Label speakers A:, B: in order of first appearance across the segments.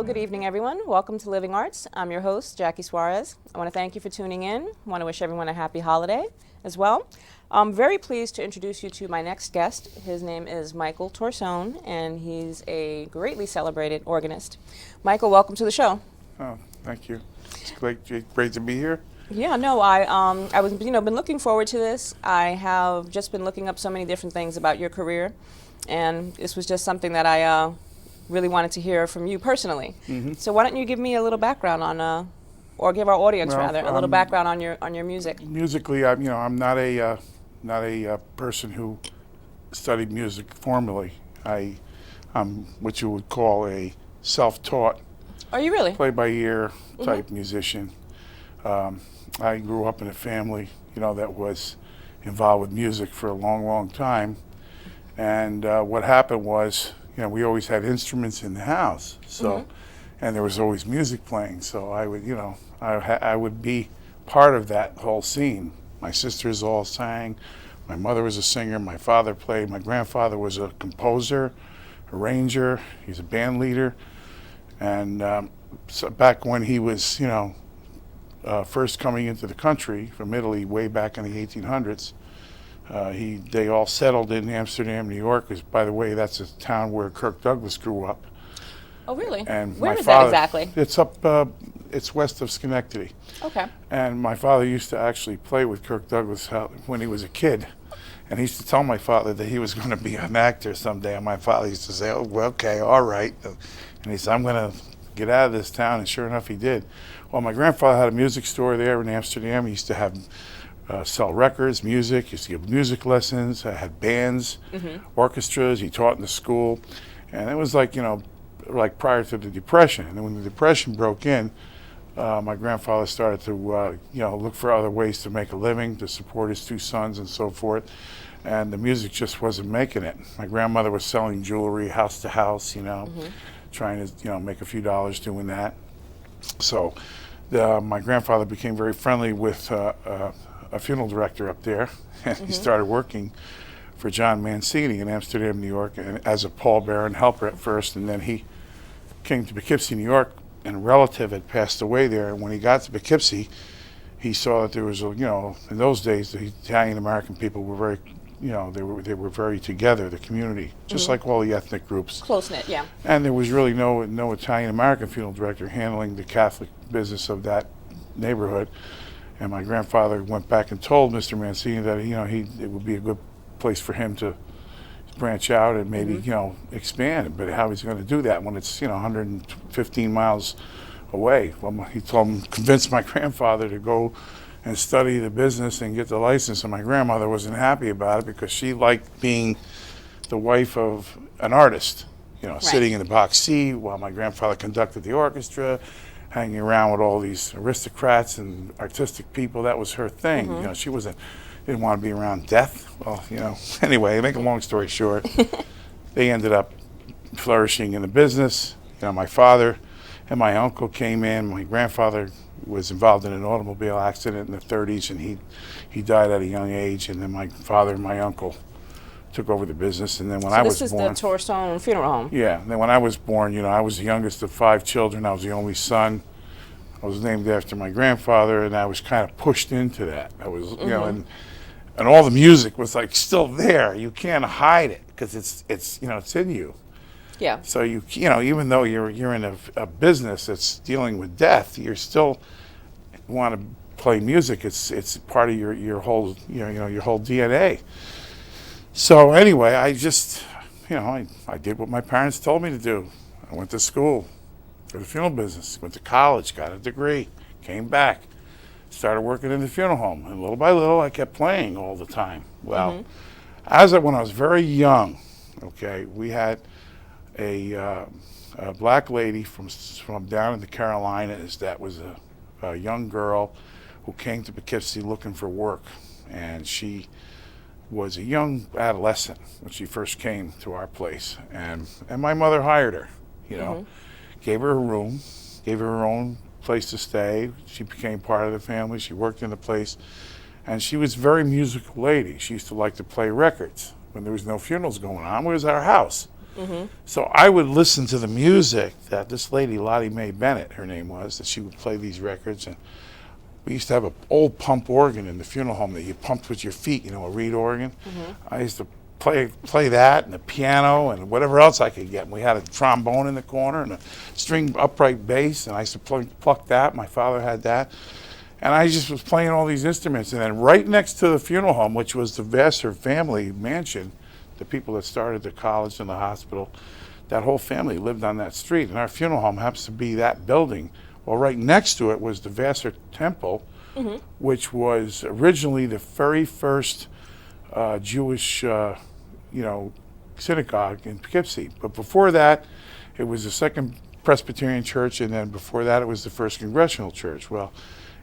A: good evening, everyone. Welcome to Living Arts. I'm your host, Jackie Suarez. I want to thank you for tuning in. I want to wish everyone a happy holiday as well. I'm very pleased to introduce you to my next guest. His name is Michael Torsone, and he's a greatly celebrated organist. Michael, welcome to the show.
B: Oh, thank you. It's great to be here.
A: Yeah, no, I was, been looking forward to this. I have just been looking up so many different things about your career, and this was just something that I really wanted to hear from you personally. So why don't you give me a little background on, or give our audience
B: Well,
A: rather, a little background on your music.
B: Musically, I'm not a person who studied music formally. I'm what you would call a self-taught,
A: Are you really?
B: play-by-ear type musician. I grew up in a family, that was involved with music for a long, long time. And what happened was, we always had instruments in the house, so, and there was always music playing. So I would, I would be part of that whole scene. My sisters all sang. My mother was a singer. My father played. My grandfather was a composer, arranger. He's a band leader. And so back when he was, first coming into the country from Italy way back in the 1800s, they all settled in Amsterdam, New York. Because, by the way, that's a town where Kirk Douglas grew up.
A: Oh, really?
B: And
A: Where
B: my
A: is
B: father,
A: that exactly?
B: It's up. It's west of Schenectady.
A: Okay.
B: And my father used to actually play with Kirk Douglas when he was a kid. And he used to tell my father that he was going to be an actor someday. And my father used to say, "Oh, well, okay, all right." And he said, "I'm going to get out of this town." And sure enough, he did. Well, my grandfather had a music store there in Amsterdam. He used to have sell records, music. He used to give music lessons. I had bands, orchestras. He taught in the school. And it was like, like prior to the Depression. And then when the Depression broke in, my grandfather started to, look for other ways to make a living, to support his two sons and so forth. And the music just wasn't making it. My grandmother was selling jewelry house to house, trying to, make a few dollars doing that. So my grandfather became very friendly with a funeral director up there, and he started working for John Mancini in Amsterdam, New York, and as a pallbearer and helper at first, and then he came to Poughkeepsie, New York, and a relative had passed away there. And when he got to Poughkeepsie, he saw that there was in those days, the Italian American people were very, they were very together, the community, just like all the ethnic groups.
A: Close knit, yeah.
B: And there was really no Italian American funeral director handling the Catholic business of that neighborhood. And my grandfather went back and told Mr. Mancini that it would be a good place for him to branch out and maybe expand. But how he's going to do that when it's 115 miles away? Well, he told him, convinced my grandfather to go and study the business and get the license. And my grandmother wasn't happy about it because she liked being the wife of an artist, sitting in the box seat while my grandfather conducted the orchestra, hanging around with all these aristocrats and artistic people. That was her thing. She didn't want to be around death. Well, anyway, make a long story short, they ended up flourishing in the business. My father and my uncle came in. My grandfather was involved in an automobile accident in the 30s, and he died at a young age. And then my father and my uncle took over the business. And then when I was born,
A: this is the Torsone Funeral Home.
B: Yeah. And then when I was born, I was the youngest of 5 children. I was the only son. I was named after my grandfather, and I was kind of pushed into that. I was, and all the music was like still there. You can't hide it because it's in you.
A: Yeah.
B: So even though you're in a business that's dealing with death, you still want to play music. It's part of your whole your whole DNA. So anyway, I just I did what my parents told me to do. I went to school for the funeral business, went to college, got a degree, came back, started working in the funeral home, and little by little I kept playing all the time. Well, when I was very young, we had a black lady from down in the Carolinas that was a young girl who came to Poughkeepsie looking for work, and she was a young adolescent when she first came to our place, and my mother hired her, gave her a room, gave her own place to stay. She became part of the family. She worked in the place, and she was a very musical lady. She used to like to play records when there was no funerals going on. It was our house. So I would listen to the music that this lady, Lottie Mae Bennett, her name was, that she would play these records. And we used to have an old pump organ in the funeral home that you pumped with your feet, you know, a reed organ. I used to play that and the piano and whatever else I could get. And we had a trombone in the corner and a string upright bass, and I used to pluck that. My father had that. And I just was playing all these instruments. And then right next to the funeral home, which was the Vassar family mansion, the people that started the college and the hospital, that whole family lived on that street. And our funeral home happens to be that building. Well, right next to it was the Vassar Temple, which was originally the very first Jewish, synagogue in Poughkeepsie. But before that, it was the Second Presbyterian Church, and then before that, it was the First Congregational Church. Well,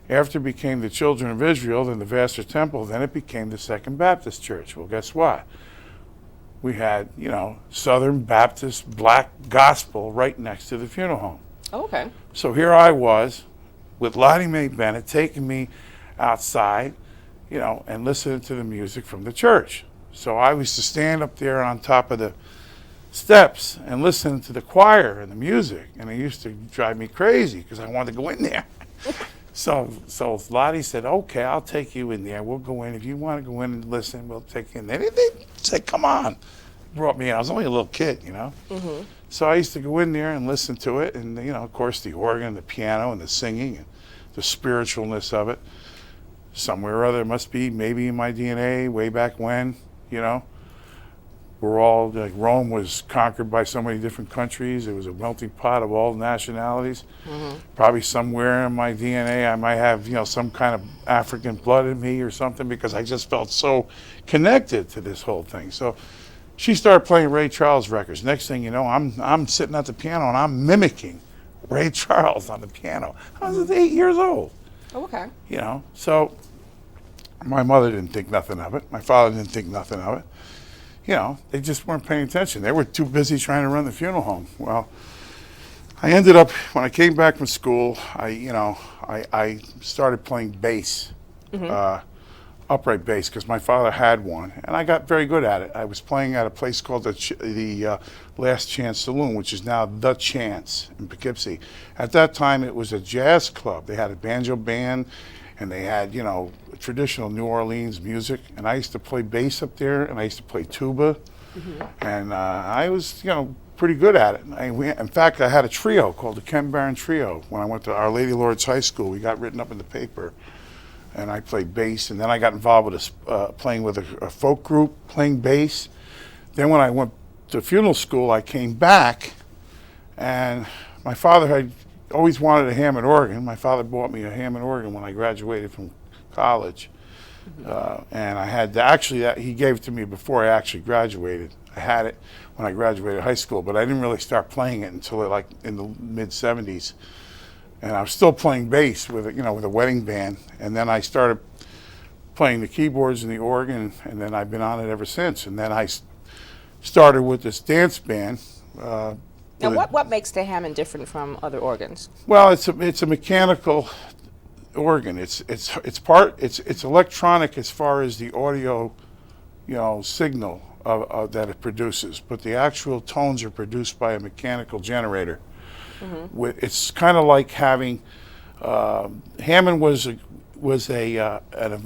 B: after it became the Children of Israel, then the Vassar Temple, then it became the Second Baptist Church. Well, guess what? We had, Southern Baptist black gospel right next to the funeral home.
A: Oh, okay.
B: So here I was with Lottie Mae Bennett taking me outside, and listening to the music from the church. So I used to stand up there on top of the steps and listen to the choir and the music, and it used to drive me crazy because I wanted to go in there. So Lottie said, okay, I'll take you in there. We'll go in. If you want to go in and listen, we'll take you in there. They said, come on. Brought me in. I was only a little kid, So I used to go in there and listen to it. And, of course, the organ, the piano, and the singing, and the spiritualness of it. Somewhere or other, it must be maybe in my DNA way back when, We're all, like, Rome was conquered by so many different countries. It was a melting pot of all nationalities. Probably somewhere in my DNA I might have, some kind of African blood in me or something, because I just felt so connected to this whole thing. So she started playing Ray Charles records. Next thing you know, I'm sitting at the piano and I'm mimicking Ray Charles on the piano. I was 8 years old.
A: Oh, okay.
B: So my mother didn't think nothing of it. My father didn't think nothing of it. They just weren't paying attention. They were too busy trying to run the funeral home. Well, I ended up, when I came back from school, I started playing bass, upright bass, because my father had one, and I got very good at it. I was playing at a place called the Last Chance Saloon, which is now The Chance in Poughkeepsie. At that time, it was a jazz club. They had a banjo band, and they had, traditional New Orleans music. And I used to play bass up there, and I used to play tuba. And I was, pretty good at it. In fact, I had a trio called the Ken Barron Trio. When I went to Our Lady Lourdes High School, we got written up in the paper. And I played bass, and then I got involved with playing with a folk group, playing bass. Then when I went to funeral school, I came back, and my father had always wanted a Hammond organ. My father bought me a Hammond organ when I graduated from college. And I had he gave it to me before I actually graduated. I had it when I graduated high school, but I didn't really start playing it until like in the mid-'70s. And I was still playing bass with a wedding band. And then I started playing the keyboards and the organ, and then I've been on it ever since. And then I started with this dance band.
A: Now, what makes the Hammond different from other organs?
B: Well, it's a mechanical organ. It's electronic as far as the audio, signal that it produces, but the actual tones are produced by a mechanical generator. It's kind of like having Hammond was an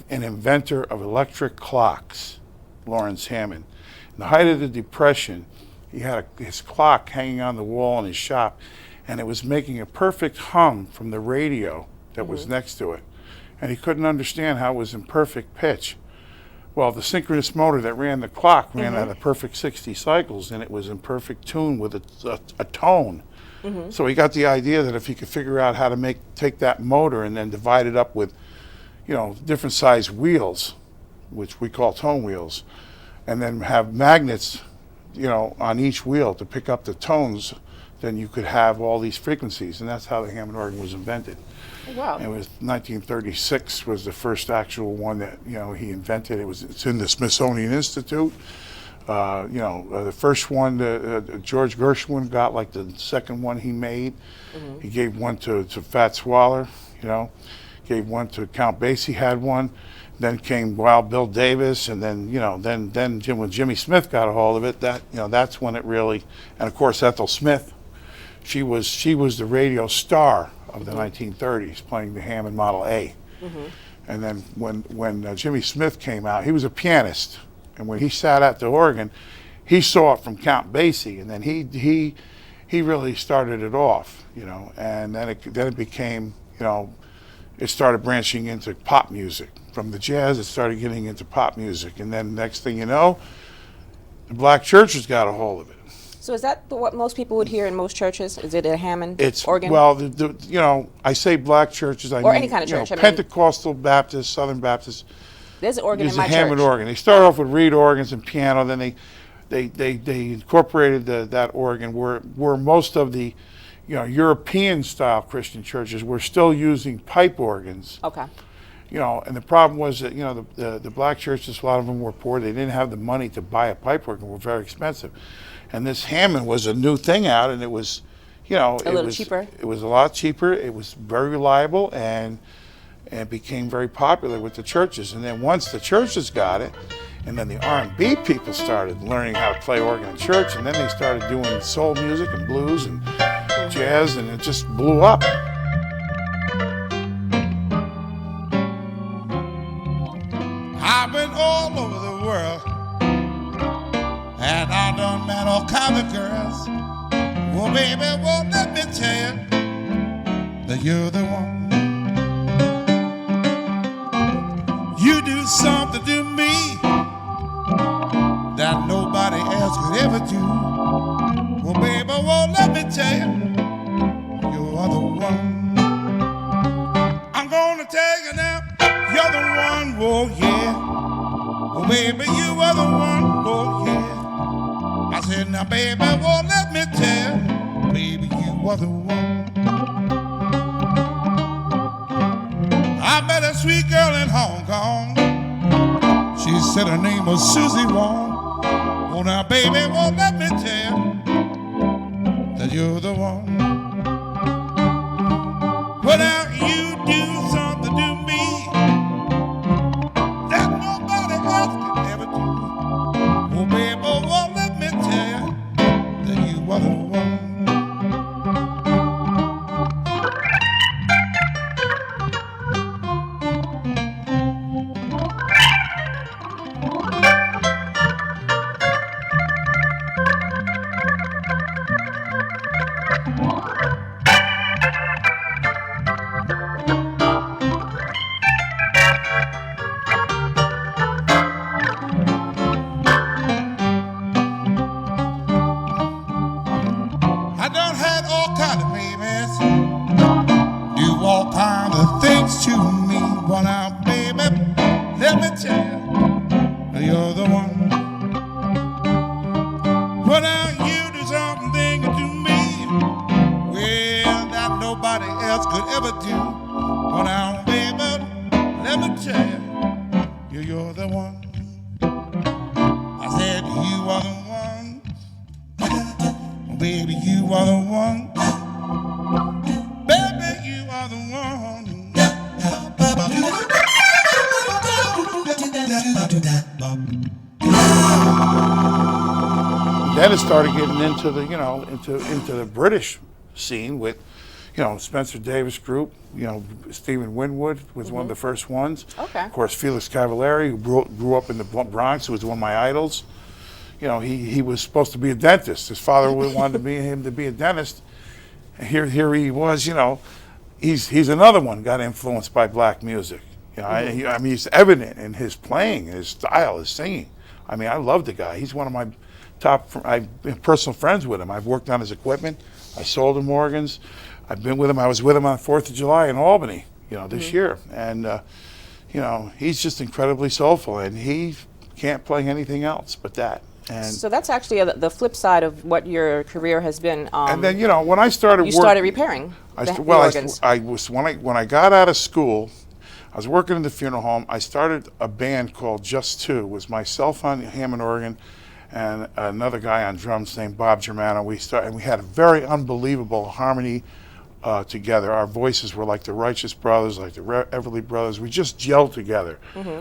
B: inventor of electric clocks, Lawrence Hammond. In the height of the Depression, he had his clock hanging on the wall in his shop, and it was making a perfect hum from the radio that was next to it. And he couldn't understand how it was in perfect pitch. Well, the synchronous motor that ran the clock ran at a perfect 60 cycles, and it was in perfect tune with a tone. So he got the idea that if he could figure out how to take that motor and then divide it up with, different size wheels, which we call tone wheels, and then have magnets, on each wheel to pick up the tones, then you could have all these frequencies, and that's how the Hammond organ was invented.
A: Wow.
B: It was 1936 was the first actual one that he invented. It's in the Smithsonian Institute. The first one, George Gershwin got like the second one he made. He gave one to Fats Waller, gave one to Count Basie had one. Then came Wild Bill Davis, and then when Jimmy Smith got a hold of it, that's when it really. And of course Ethel Smith, she was the radio star of the 1930s, playing the Hammond Model A. And then when Jimmy Smith came out, he was a pianist, and when he sat at the organ, he saw it from Count Basie, and then he really started it off, and then it became, it started branching into pop music. From the jazz, it started getting into pop music, and then next thing you know, the black churches got a hold of it.
A: So is that what most people would hear in most churches? Is it a Hammond organ?
B: Well, I say black churches, I mean
A: any kind of church.
B: Pentecostal Baptist, Southern Baptist.
A: There's an organ in my church.
B: There's a Hammond organ. They started off with reed organs and piano, then they incorporated that organ where most of the European style Christian churches were still using pipe organs.
A: Okay.
B: And the problem was that the black churches, a lot of them were poor. They didn't have the money to buy a pipe organ. Were very expensive, and this Hammond was a new thing out, and it was,
A: a little cheaper.
B: It was a lot cheaper. It was very reliable, and became very popular with the churches. And then once the churches got it, and then the R&B people started learning how to play organ in church, and then they started doing soul music and blues and jazz, and it just blew up.
C: I've been all over the world, and I done met all kinds of girls. Well, baby, let me tell you that you're the one. You do something to me that nobody else could ever do. Well, baby, let me tell you, you're the one. I'm gonna tell you now, you're the one, oh yeah. Oh, baby, you are the one, oh yeah. I said, now, baby, let me tell you, baby, you are the one. I met a sweet girl in Hong Kong. She said her name was Susie Wong. Oh, now, baby, let me tell you that you're the one. Well, now, you do something to me that nobody else can ever do. Oh, baby, let me tell you that you are the one. I done had all kind of babies do all kind of things to me. Well, now, baby, let me tell you, you're the one. Well, now, you do something to me, well, that nobody else could ever do. Well, now, baby, let me tell you, you're the one. I said, you are the one. Baby, you are the one. Baby, you are the one.
B: Then it started getting into the into the British scene with Spencer Davis Group. Stephen Winwood was one of the first ones.
A: Okay.
B: Of course, Felix Cavallari, who grew up in the Bronx, who was one of my idols. He was supposed to be a dentist. His father wanted him to be a dentist. And here he was. He's another one got influenced by black music. I mean, it's evident in his playing, his style, his singing. I mean, I love the guy. He's one of my top. I've been personal friends with him. I've worked on his equipment. I sold him organs. I've been with him. I was with him on 4th of July in Albany, this year. And he's just incredibly soulful, and he can't play anything else but that. And
A: so that's actually the flip side of what your career has been.
B: And then when I started,
A: you started repairing the organs.
B: When I got out of school, I was working in the funeral home. I started a band called Just Two. It was myself on Hammond organ, and another guy on drums named Bob Germano. We had a very unbelievable harmony together. Our voices were like the Righteous Brothers, like the Everly Brothers. We just gelled together.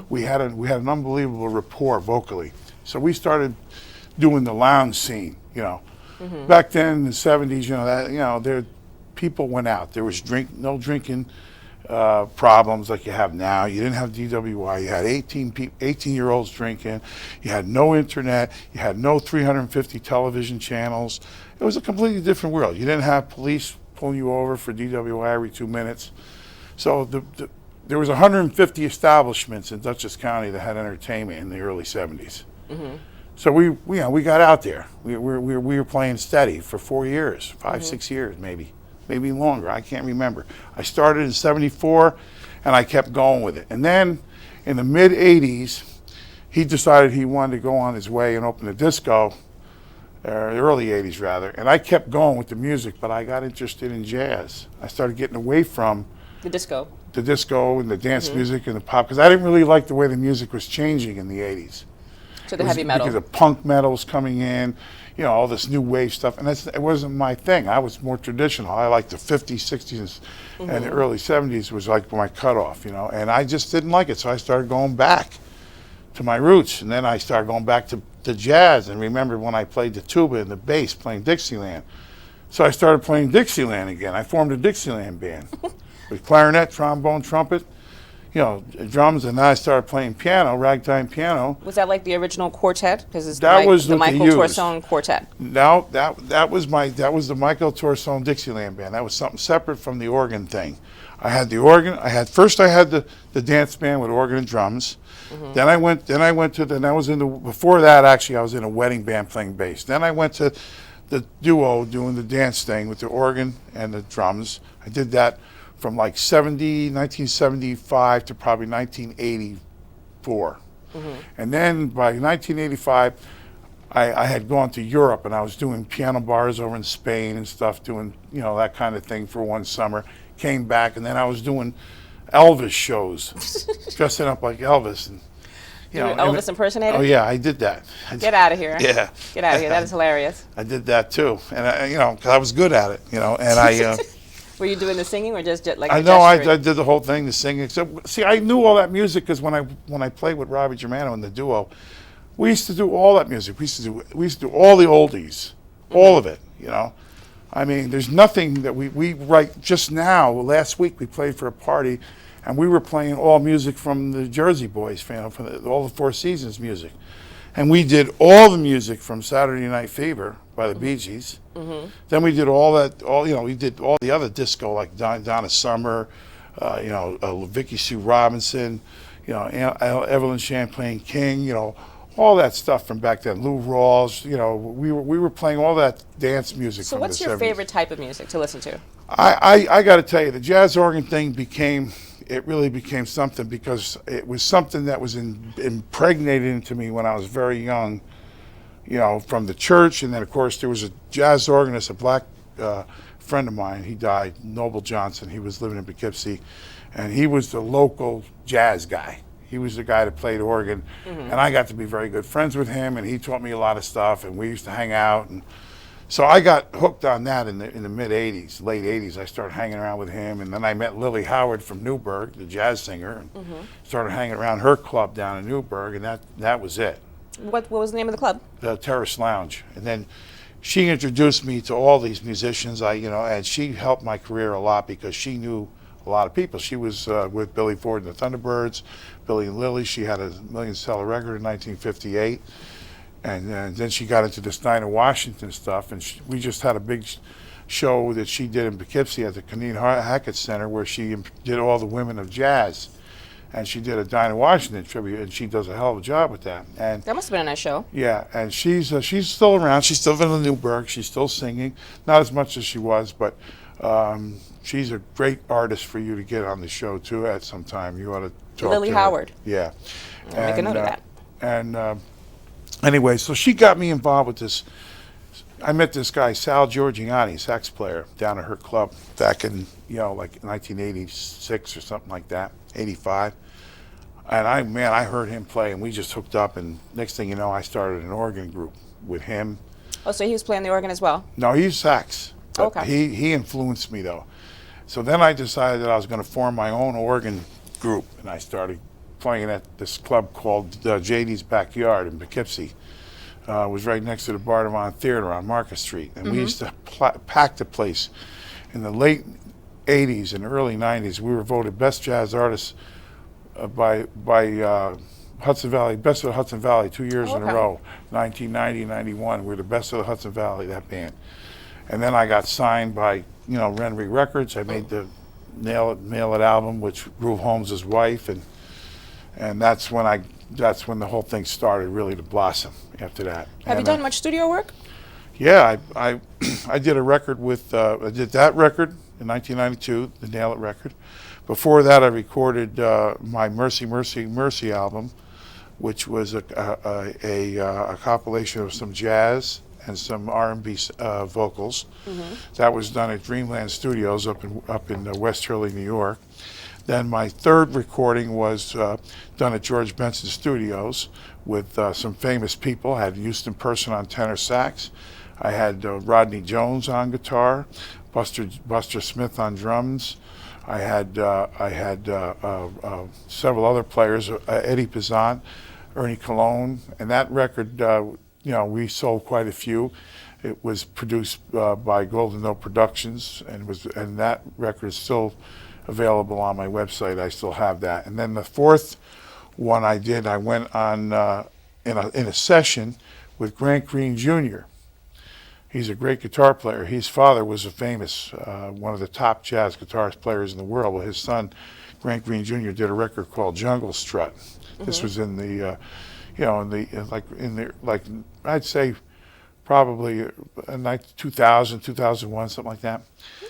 B: We had an unbelievable rapport vocally. So we started doing the lounge scene. Back then in the '70s, there people went out. There was no drinking problems like you have now. You didn't have DWI. You had 18-year-olds drinking. You had no internet. You had no 350 television channels. It was a completely different world. You didn't have police pulling you over for DWI every 2 minutes. So there was 150 establishments in Dutchess County that had entertainment in the early '70s. So we got out there. We were playing steady for 4 years, 5, 6 years maybe longer. I can't remember. I started in '74, and I kept going with it. And then in the mid '80s, he decided he wanted to go on his way and open a disco. The early '80s rather, and I kept going with the music, but I got interested in jazz. I started getting away from
A: The disco.
B: and the dance music and the pop, because I didn't really like the way the music was changing in the '80s.
A: So the heavy metal.
B: Because the punk metal was coming in, all this new wave stuff, and it wasn't my thing. I was more traditional. I liked the '50s, '60s, and the early '70s was like my cutoff, and I just didn't like it, so I started going back to my roots, and then I started going back to jazz, and remember when I played the tuba and the bass playing Dixieland. So I started playing Dixieland again. I formed a Dixieland band with clarinet, trombone, trumpet, drums, and then I started playing piano, ragtime piano.
A: Was that like the original quartet? Because it's
B: was
A: the
B: what they
A: Michael
B: used.
A: Torsone quartet.
B: No, that was the Michael Torsone Dixieland band. That was something separate from the organ thing. I had the organ. First I had the dance band with organ and drums. Then I went to before that actually I was in a wedding band playing bass. Then I went to the duo doing the dance thing with the organ and the drums. I did that from like 1975 to probably 1984. And then by 1985, I had gone to Europe and I was doing piano bars over in Spain and stuff, doing, that kind of thing for one summer. Came back and then I was doing Elvis shows, dressing up like Elvis. And,
A: Elvis impersonator?
B: Oh yeah, I did that.
A: Get out of here.
B: Yeah.
A: Get out of here. That is hilarious.
B: I did that too. And, because I was good at it, and I...
A: Were you doing the singing or just like
B: I
A: the
B: know
A: gesturing?
B: I did the whole thing, the singing. Except, see, I knew all that music because when I played with Robbie Germano in the duo, we used to do all that music. We used to do all the oldies, all of it. I mean, there's nothing that we write. Just now, last week we played for a party, and we were playing all music from the Jersey Boys, from all the Four Seasons music, and we did all the music from Saturday Night Fever by the Bee Gees. Then we did we did all the other disco like Donna Summer, Vicky Sue Robinson, Evelyn Champagne King, all that stuff from back then. Lou Rawls, we were playing all that dance music.
A: So
B: from
A: what's
B: the
A: your
B: 70s.
A: favorite type of music to listen to?
B: I got to tell you, the jazz organ thing really became something because it was something that was impregnated into me when I was very young, from the church. And then, of course, there was a jazz organist, a black friend of mine. He died, Noble Johnson. He was living in Poughkeepsie, and he was the local jazz guy. He was the guy that played organ, and I got to be very good friends with him, and he taught me a lot of stuff, and we used to hang out. And so I got hooked on that in the mid '80s, late '80s. I started hanging around with him, and then I met Lily Howard from Newburgh, the jazz singer, and started hanging around her club down in Newburgh, and that was it.
A: What was the name of the club?
B: The Terrace Lounge. And then she introduced me to all these musicians. And she helped my career a lot because she knew a lot of people. She was with Billy Ford and the Thunderbirds, Billy and Lily. She had a million-seller record in 1958. And then she got into the Steiner Washington stuff, and we just had a big show that she did in Poughkeepsie at the Keneen Hackett Center where she did all the women of jazz. And she did a Dinah Washington tribute, and she does a hell of a job with that. And
A: That must have been a nice show.
B: yeah, and she's still around. She's still in Newburgh. She's still singing, not as much as she was, but she's a great artist for you to get on the show too at some time. You ought to talk
A: Lily
B: to her.
A: Howard.
B: Yeah.
A: I'll make a note of that.
B: And anyway, so she got me involved with this. I met this guy, Sal Giorgiani, sax player, down at her club back in, like 1986 or something like that, 85. And I heard him play, and we just hooked up, and next thing you know, I started an organ group with him.
A: Oh, so he was playing the organ as well?
B: No, he's sax. But
A: Okay.
B: He influenced me, though. So then I decided that I was going to form my own organ group, and I started playing at this club called JD's Backyard in Poughkeepsie. It was right next to the Bardavon Theater on Market Street, and we used to pack the place. In the late 80s and early 90s, we were voted best jazz artists by Hudson Valley, best of the Hudson Valley 2 years in a row, 1990, 91. We were the best of the Hudson Valley, that band. And then I got signed by, Renry Records. I made the Nail It album, which Groove Holmes' wife, and that's when the whole thing started really to blossom after that.
A: Have you done much studio work?
B: Yeah, I did a record with, I did that record in 1992, the Nail It record. Before that, I recorded my Mercy, Mercy, Mercy album, which was a compilation of some jazz and some R&B vocals. That was done at Dreamland Studios up in West Hurley, New York. Then my third recording was done at George Benson Studios with some famous people. I had Houston Person on tenor sax. I had Rodney Jones on guitar, Buster Smith on drums. I had several other players, Eddie Pizant, Ernie Colon, and that record, we sold quite a few. It was produced by Golden Note Productions, and that record is still available on my website. I still have that. And then the fourth one I did, I went on in a session with Grant Green Jr. He's a great guitar player. His father was a famous, one of the top jazz guitar players in the world. Well, his son, Grant Green Jr., did a record called Jungle Strut. This was in the, I'd say probably 2000, 2001, something like that.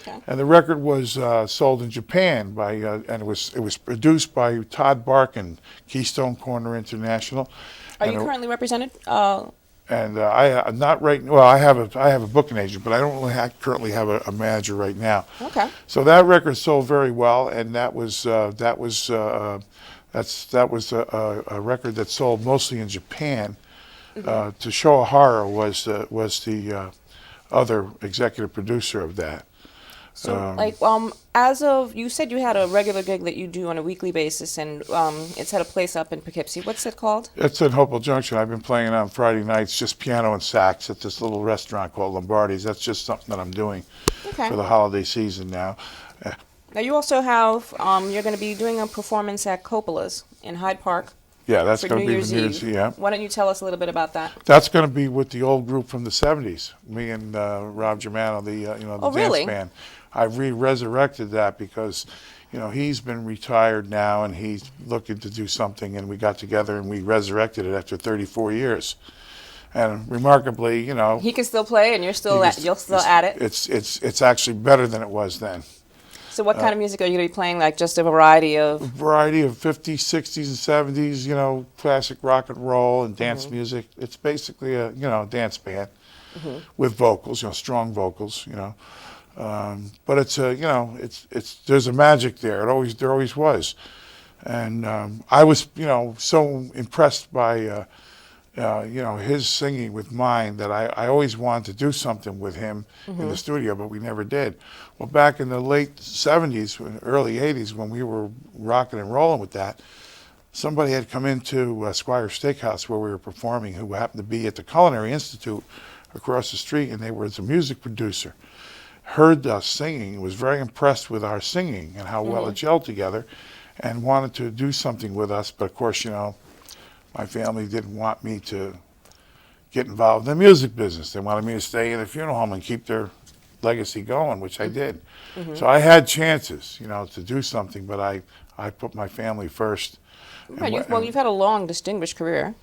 A: Okay.
B: And the record was sold in Japan and it was produced by Todd Barkin, Keystone Corner International.
A: Are you currently represented?
B: And I not right. Well, I have a booking agent, but I don't really currently have a manager right now.
A: Okay.
B: So that record sold very well, and that was a record that sold mostly in Japan. Toshoa Hara was the other executive producer of that.
A: So, as of, you said you had a regular gig that you do on a weekly basis, and it's at a place up in Poughkeepsie. What's it called?
B: It's in Hopewell Junction. I've been playing on Friday nights, just piano and sax at this little restaurant called Lombardi's. That's just something that I'm doing for the holiday season now.
A: Now, you also have, you're going to be doing a performance at Coppola's in Hyde Park.
B: Yeah, that's
A: for
B: going to
A: New
B: be
A: Year's
B: the New Year's
A: Eve.
B: Eve. Yeah.
A: Why don't you tell us a little bit about that?
B: That's going to be with the old group from the '70s. Me and Rob Germano, the dance band. I resurrected that because, he's been retired now and he's looking to do something, and we got together and we resurrected it after 34 years. And remarkably,
A: he can still play, and you're still you're still at it.
B: It's actually better than it was then.
A: So what kind of music are you going to be playing? Like just a variety of?
B: A variety of 50s, 60s, and 70s, classic rock and roll and dance music. It's basically a, dance band with vocals, strong vocals, But it's there's a magic there. There always was. And I was, so impressed by, his singing with mine that I always wanted to do something with him in the studio, but we never did. Well, back in the late 70s, early 80s, when we were rocking and rolling with that, somebody had come into Squire Steakhouse where we were performing, who happened to be at the Culinary Institute across the street, and they were a music producer. Heard us singing, was very impressed with our singing and how well it gelled together, and wanted to do something with us. But of course, my family didn't want me to get involved in the music business. They wanted me to stay in the funeral home and keep their legacy going, which I did. So I had chances, to do something, but I put my family first.
A: Right. You've had a long, distinguished career,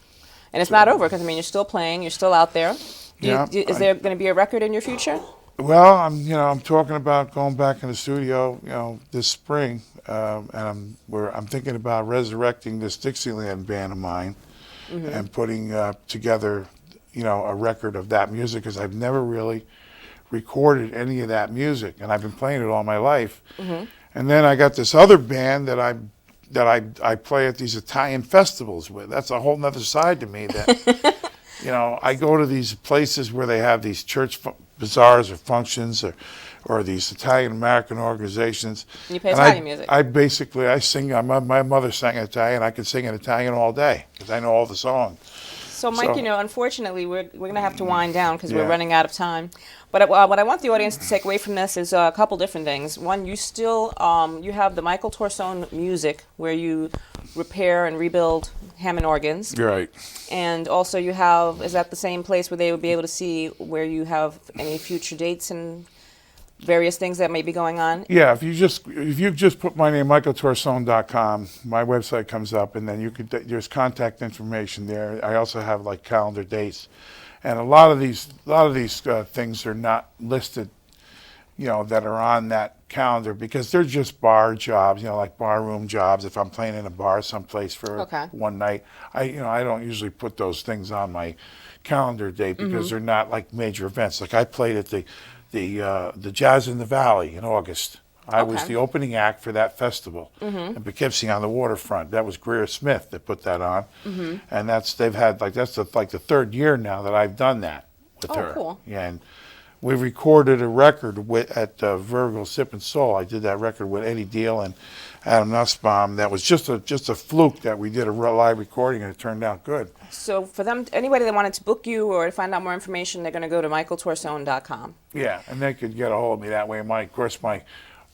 A: and it's not over because you're still playing, you're still out there. Is there going to be a record in your future?
B: Well, I'm talking about going back in the studio, this spring, and I'm thinking about resurrecting this Dixieland band of mine and putting together, a record of that music, because I've never really recorded any of that music, and I've been playing it all my life. And then I got this other band that I play at these Italian festivals with. That's a whole nother side to me that You know, I go to these places where they have these church bazaars or functions or these Italian American organizations.
A: And you play
B: and
A: Italian music.
B: I sing. My mother sang Italian. I could sing in Italian all day because I know all the songs.
A: So, Mike,
B: So-
A: you know, unfortunately, we're going to have to wind down because we're
B: Yeah.
A: running out of time. But what I want the audience to take away from this is a couple different things. One, you still you have the Michael Torsone music, where you repair and rebuild Hammond organs,
B: You're right.
A: and also you have, is that the same place where they would be able to see where you have any future dates and various things that may be going on?
B: Yeah, if you just put my name, michaeltorsone.com, my website comes up, and then there's contact information there. I also have like calendar dates, and a lot of these things are not listed, you know, that are on that calendar because they're just bar jobs, you know, like bar room jobs. If I'm playing in a bar someplace for
A: Okay.
B: one night, I don't usually put those things on my calendar date because they're not like major events. Like I played at the Jazz in the Valley in August. I was
A: Okay.
B: the opening act for that festival in Poughkeepsie on the waterfront. That was Greer Smith that put that on, and that's the third year now that I've done that with
A: Oh,
B: her.
A: cool.
B: Yeah, and we recorded a record at Virgil Sip and Soul. I did that record with Eddie Deal and Adam Nussbaum. That was just a fluke that we did a live recording and it turned out good.
A: So for them, anybody that wanted to book you or to find out more information, they're going to go to michaeltorsone.com.
B: Yeah, and they could get a hold of me that way. Of course, my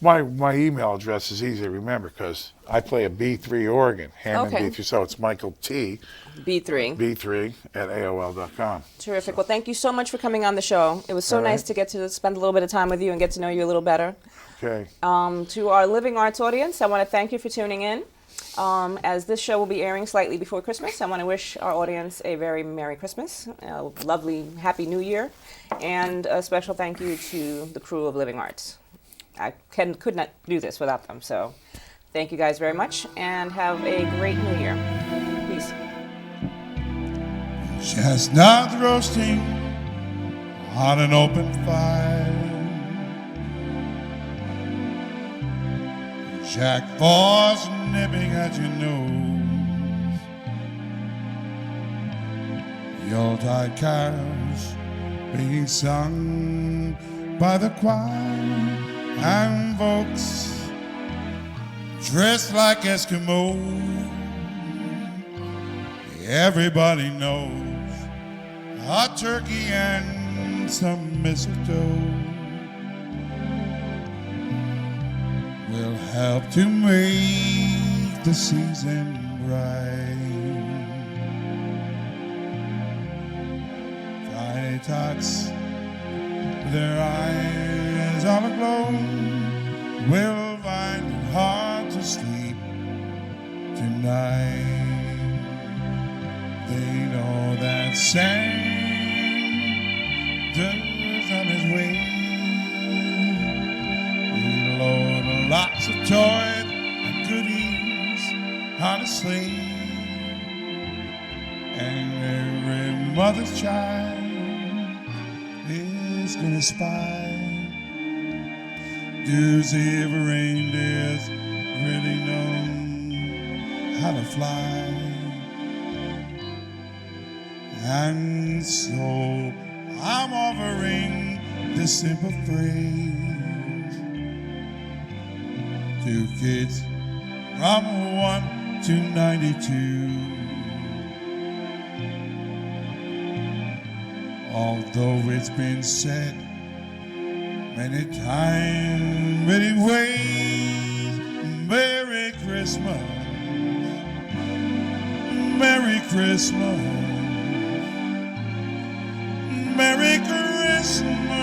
B: email address is easy to remember because I play a B3 organ, Hammond
A: Okay.
B: B3, so it's Michael T.
A: B3.
B: B3 at AOL.com.
A: Terrific. Well, thank you so much for coming on the show. It was so
B: All right.
A: nice to get to spend a little bit of time with you and get to know you a little better.
B: Okay.
A: To our Living Arts audience, I want to thank you for tuning in. As this show will be airing slightly before Christmas, I want to wish our audience a very Merry Christmas, a lovely Happy New Year, and a special thank you to the crew of Living Arts. I could not do this without them, so thank you guys very much, and have a great New Year. Peace.
C: Chestnuts roasting on an open fire. Jack Frost nipping at your nose. Yuletide carols being sung by the choir, and folks dressed like Eskimos. Everybody knows a turkey and some mistletoe will help to make the season bright. Friday tots, their eyes all aglow, will find it hard to sleep tonight. They know that Santa's on his way. He'll load lots of toys and goodies on a sleigh, and every mother's child is gonna spy. Do see if reindeers really know how to fly. And so I'm offering this simple phrase to kids from 1 to 92. Although it's been said many times, many ways, Merry Christmas, Merry Christmas, Merry Christmas.